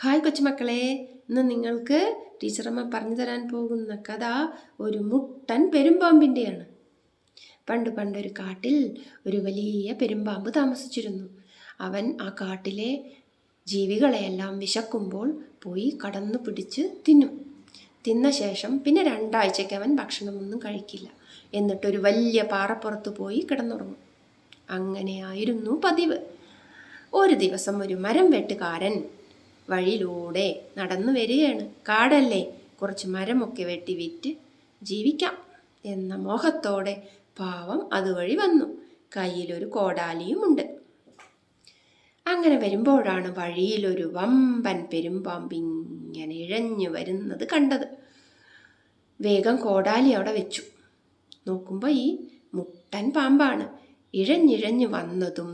Hi കൊച്ചുമക്കളെ, ഇന്ന് നിങ്ങൾക്ക് ടീച്ചറമ്മ പറഞ്ഞു തരാൻ പോകുന്ന കഥ ഒരു മുട്ടൻ പെരുമ്പാമ്പിൻ്റെയാണ്. പണ്ടൊരു കാട്ടിൽ ഒരു വലിയ പെരുമ്പാമ്പ് താമസിച്ചിരുന്നു. അവൻ ആ കാട്ടിലെ ജീവികളെയെല്ലാം വിശക്കുമ്പോൾ പോയി കടന്നു പിടിച്ച് തിന്നും. തിന്ന ശേഷം പിന്നെ 2 ആഴ്ചയ്ക്ക് അവൻ ഭക്ഷണമൊന്നും കഴിക്കില്ല. എന്നിട്ടൊരു വലിയ പാറപ്പുറത്ത് പോയി കിടന്നുറങ്ങും. അങ്ങനെയായിരുന്നു പതിവ്. ഒരു ദിവസം ഒരു മരം വെട്ടുകാരൻ വഴിയിലൂടെ നടന്നു വരികയാണ്. കാടല്ലേ, കുറച്ച് മരമൊക്കെ വെട്ടി വിറ്റ് ജീവിക്കാം എന്ന മോഹത്തോടെ പാവം അതുവഴി വന്നു. കയ്യിലൊരു കോടാലിയുമുണ്ട്. അങ്ങനെ വരുമ്പോഴാണ് വഴിയിലൊരു വമ്പൻ പെരുമ്പാമ്പ് ഇങ്ങനെ ഇഴഞ്ഞു വരുന്നത് കണ്ടത്. വേഗം കോടാലി അവിടെ വെച്ചു. നോക്കുമ്പോൾ ഈ മുട്ടൻ പാമ്പാണ്. ഇഴഞ്ഞിഴഞ്ഞു വന്നതും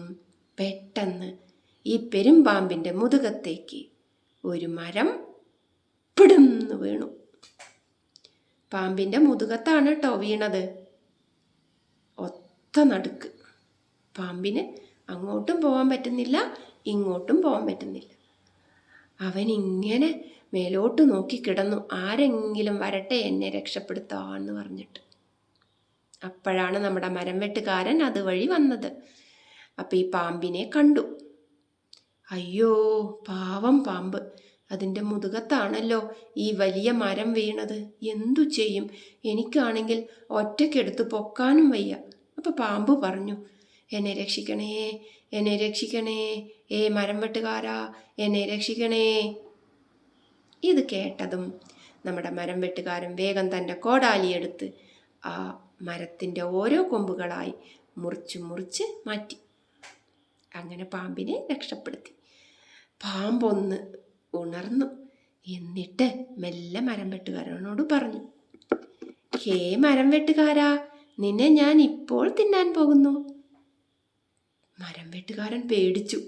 പെട്ടെന്ന് ഈ പെരുമ്പാമ്പിൻ്റെ മുതുകത്തേക്ക് ഒരു മരം പിടുന്നു വീണു. പാമ്പിൻ്റെ മുതുകത്താണ് കേട്ടോ വീണത്. ഒത്ത നടുക്ക്. പാമ്പിന് അങ്ങോട്ടും പോകാൻ പറ്റുന്നില്ല, ഇങ്ങോട്ടും പോകാൻ പറ്റുന്നില്ല. അവനിങ്ങനെ മേലോട്ട് നോക്കി കിടന്നു, ആരെങ്കിലും വരട്ടെ എന്നെ രക്ഷപ്പെടുത്താന്ന് പറഞ്ഞിട്ട്. അപ്പോഴാണ് നമ്മുടെ മരം വെട്ടുകാരൻ അതുവഴി വന്നത്. അപ്പം ഈ പാമ്പിനെ കണ്ടു. അയ്യോ, പാവം പാമ്പ്, അതിൻ്റെ മുതുകത്താണല്ലോ ഈ വലിയ മരം വീണത്. എന്തു ചെയ്യും? എനിക്കാണെങ്കിൽ ഒറ്റയ്ക്കെടുത്ത് പൊക്കാനും വയ്യ. അപ്പം പാമ്പ് പറഞ്ഞു, എന്നെ രക്ഷിക്കണേ, എന്നെ രക്ഷിക്കണേ, മരം വെട്ടുകാരാ, എന്നെ രക്ഷിക്കണേ. ഇത് കേട്ടതും നമ്മുടെ മരം വെട്ടുകാരൻ വേഗം തൻ്റെ കോടാലിയെടുത്ത് ആ മരത്തിൻ്റെ ഓരോ കൊമ്പുകളായി മുറിച്ച് മാറ്റി. അങ്ങനെ പാമ്പിനെ രക്ഷപ്പെടുത്തി. പാമ്പൊന്ന് ഉണർന്നു. എന്നിട്ട് മെല്ലെ മരം വെട്ടുകാരനോട് പറഞ്ഞു, ഹേ മരം വെട്ടുകാരാ, നിന്നെ ഞാൻ ഇപ്പോൾ തിന്നാൻ പോകുന്നു. മരം വെട്ടുകാരൻ പേടിച്ചു.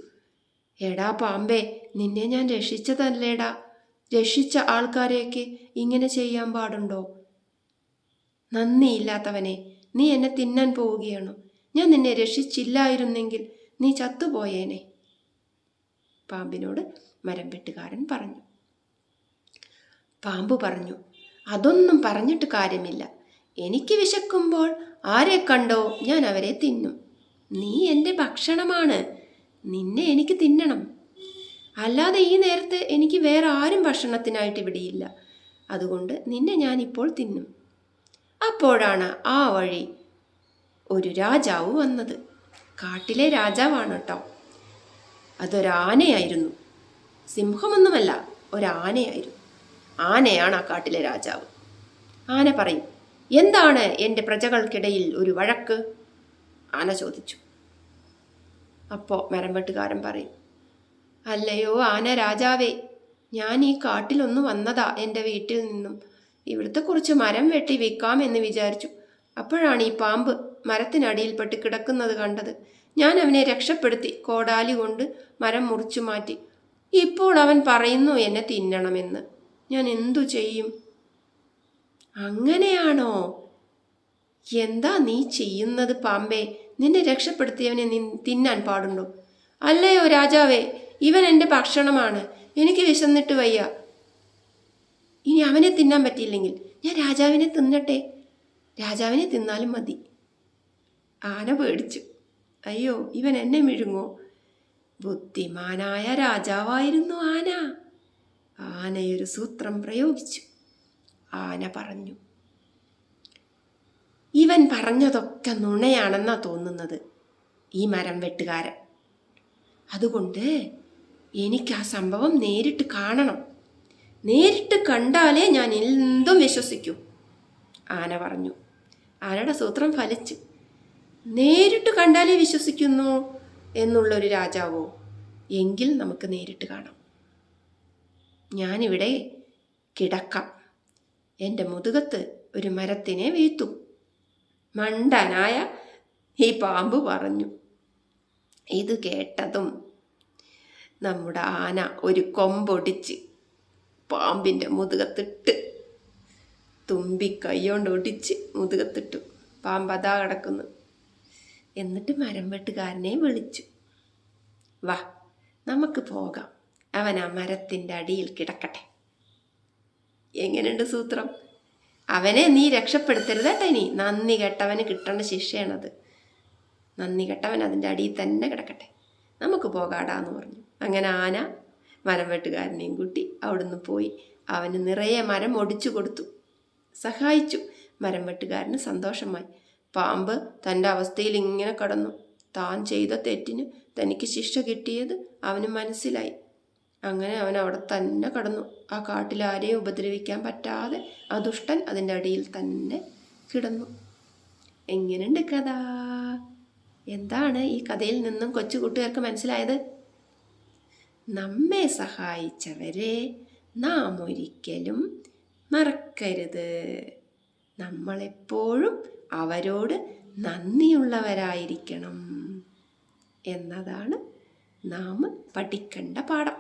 എടാ പാമ്പേ, നിന്നെ ഞാൻ രക്ഷിച്ചതല്ലേടാ. രക്ഷിച്ച ആൾക്കാരെയൊക്കെ ഇങ്ങനെ ചെയ്യാൻ പാടുണ്ടോ? നന്ദിയില്ലാത്തവനെ, നീ എന്നെ തിന്നാൻ പോവുകയാണോ? ഞാൻ നിന്നെ രക്ഷിച്ചില്ലായിരുന്നെങ്കിൽ നീ ചത്തുപോയേനെ. പാമ്പിനോട് മരം വെട്ടുകാരൻ പറഞ്ഞു. പാമ്പ് പറഞ്ഞു, അതൊന്നും പറഞ്ഞിട്ട് കാര്യമില്ല. എനിക്ക് വിശക്കുമ്പോൾ ആരെ കണ്ടോ ഞാൻ അവരെ തിന്നും. നീ എൻ്റെ ഭക്ഷണമാണ്. നിന്നെ എനിക്ക് തിന്നണം. അല്ലാതെ ഈ നേരത്ത് എനിക്ക് വേറെ ആരും ഭക്ഷണത്തിനായിട്ട് ഇവിടെയില്ല. അതുകൊണ്ട് നിന്നെ ഞാനിപ്പോൾ തിന്നും. അപ്പോഴാണ് ആ വഴി ഒരു രാജാവ് വന്നത്. കാട്ടിലെ രാജാവാണ് കേട്ടോ. അതൊരാനയായിരുന്നു. സിംഹമൊന്നുമല്ല, ഒരാനയായിരുന്നു. ആനയാണ് ആ കാട്ടിലെ രാജാവ്. ആന പറയും, എന്താണ് എൻ്റെ പ്രജകൾക്കിടയിൽ ഒരു വഴക്ക്? ആന ചോദിച്ചു. അപ്പോൾ മരം വെട്ടുകാരൻ പറയും, അല്ലയോ ആന രാജാവേ, ഞാൻ ഈ കാട്ടിലൊന്ന് വന്നതാ എൻ്റെ വീട്ടിൽ നിന്നും. ഇവിടുത്തെ കുറച്ച് മരം വെട്ടി വിൽക്കാമെന്ന് വിചാരിച്ചു. അപ്പോഴാണ് ഈ പാമ്പ് മരത്തിനടിയിൽപ്പെട്ട് കിടക്കുന്നത് കണ്ടത്. ഞാൻ അവനെ രക്ഷപ്പെടുത്തി കോടാലി കൊണ്ട് മരം മുറിച്ചു മാറ്റി. ഇപ്പോൾ അവൻ പറയുന്നു എന്നെ തിന്നണമെന്ന്. ഞാൻ എന്തു ചെയ്യും? അങ്ങനെയാണോ? എന്താ നീ ചെയ്യുന്നത് പാമ്പേ? നിന്നെ രക്ഷപ്പെടുത്തിയവനെ നീ തിന്നാൻ പാടുണ്ടോ? അല്ലയോ രാജാവേ, ഇവൻ എൻ്റെ ഭക്ഷണമാണ്. എനിക്ക് വിശന്നിട്ട് വയ്യ. ഇനി അവനെ തിന്നാൻ പറ്റിയില്ലെങ്കിൽ ഞാൻ രാജാവിനെ തിന്നട്ടെ. രാജാവിനെ തിന്നാലും മതി. ആന പേടിച്ചു. അയ്യോ, ഇവൻ എന്നെ വിഴുങ്ങോ? ബുദ്ധിമാനായ രാജാവായിരുന്നു ആന. ആനയൊരു സൂത്രം പ്രയോഗിച്ചു. ആന പറഞ്ഞു, ഇവൻ പറഞ്ഞതൊക്കെ നുണയാണെന്നാ തോന്നുന്നത് ഈ മരം വെട്ടുകാരൻ. അതുകൊണ്ട് എനിക്ക് ആ സംഭവം നേരിട്ട് കാണണം. നേരിട്ട് കണ്ടാലേ ഞാൻ എന്തും വിശ്വസിക്കൂ. ആന പറഞ്ഞു. ആനയുടെ സൂത്രം ഫലിച്ചു. നേരിട്ട് കണ്ടാലേ വിശ്വസിക്കുന്നു എന്നുള്ളൊരു രാജാവോ? എങ്കിൽ നമുക്ക് നേരിട്ട് കാണാം. ഞാനിവിടെ കിടക്കാം. എൻ്റെ മുതുകത്ത് ഒരു മരത്തിനെ വീഴ്ത്തും. മണ്ടനായ ഈ പാമ്പ് പറഞ്ഞു. ഇത് കേട്ടതും നമ്മുടെ ആന ഒരു കൊമ്പൊടിച്ച് പാമ്പിൻ്റെ മുതുകത്തിട്ട്, തുമ്പിക്കൈകൊണ്ട് ഒടിച്ച് മുതുകത്തിട്ടു. പാമ്പ് അതാ കിടക്കുന്നു. എന്നിട്ട് മരം വെട്ടുകാരനെ വിളിച്ചു, വാ നമുക്ക് പോകാം, അവൻ ആ മരത്തിൻ്റെ അടിയിൽ കിടക്കട്ടെ. എങ്ങനെയുണ്ട് സൂത്രം? അവനെ നീ രക്ഷപ്പെടുത്തരുത് കേട്ടോ. ഇനി നന്ദി കെട്ടവന് കിട്ടേണ്ട ശിക്ഷയാണത്. നന്ദി കെട്ടവൻ അതിൻ്റെ അടിയിൽ തന്നെ കിടക്കട്ടെ, നമുക്ക് പോകാടാന്ന് പറഞ്ഞു. അങ്ങനെ ആന മരം വെട്ടുകാരനെയും കൂട്ടി അവിടുന്ന് പോയി. അവന് നിറയെ മരം ഒടിച്ചു കൊടുത്തു, സഹായിച്ചു. മരം വെട്ടുകാരന് സന്തോഷമായി. പാമ്പ് തൻ്റെ അവസ്ഥയിൽ ഇങ്ങനെ കടന്നു. താൻ ചെയ്ത തെറ്റിന് തനിക്ക് ശിക്ഷ കിട്ടിയത് അവന് മനസ്സിലായി. അങ്ങനെ അവൻ അവിടെ തന്നെ കടന്നു. ആ കാട്ടിൽ ആരെയും ഉപദ്രവിക്കാൻ പറ്റാതെ ആ ദുഷ്ടൻ അതിൻ്റെ അടിയിൽ തന്നെ കിടന്നു. എങ്ങനെയുണ്ട് കഥ? എന്താണ് ഈ കഥയിൽ നിന്നും കൊച്ചു കൂട്ടുകാർക്ക് മനസ്സിലായത്? നമ്മെ സഹായിച്ചവരെ നാം ഒരിക്കലും മറക്കരുത്. നമ്മളെപ്പോഴും അവരോട് നന്ദിയുള്ളവരായിരിക്കണം എന്നതാണ് നാം പഠിക്കേണ്ട പാഠം.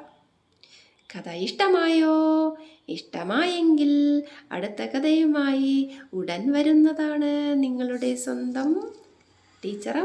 കഥ ഇഷ്ടമായോ? ഇഷ്ടമായെങ്കിൽ അടുത്ത കഥയുമായി ഉടൻ വരുന്നതാണ് നിങ്ങളുടെ സ്വന്തം ടീച്ചർ.